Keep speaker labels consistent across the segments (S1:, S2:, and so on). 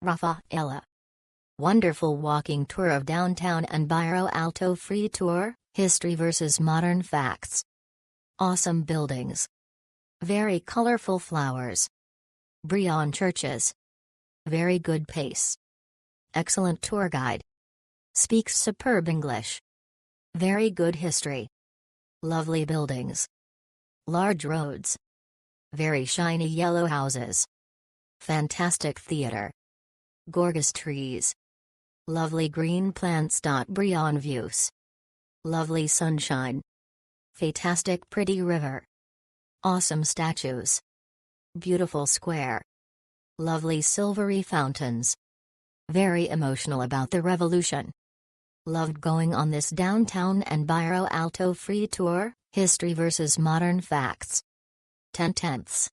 S1: Rafaela. Wonderful walking tour of downtown and Bairro Alto free tour, history versus modern facts. Awesome buildings. Very colorful flowers. Brion churches. Very good pace. Excellent tour guide. Speaks superb English. Very good history. Lovely buildings. Large roads. Very shiny yellow houses. Fantastic theater. Gorgeous trees. Lovely green plants. Brion views. Lovely sunshine. Fantastic pretty river. Awesome statues. Beautiful square. Lovely silvery fountains. Very emotional about the revolution. Loved going on this downtown and Bairro Alto free tour, history versus modern facts. 10/10.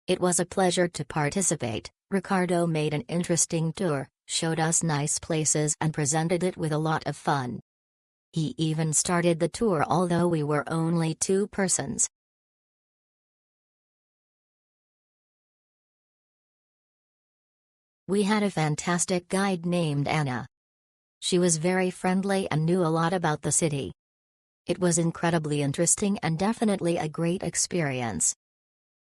S1: It was a pleasure to participate. Ricardo made an interesting tour, showed us nice places and presented it with a lot of fun. He even started the tour although we were only 2 persons. We had a fantastic guide named Anna. She was very friendly and knew a lot about the city. It was incredibly interesting and definitely a great experience.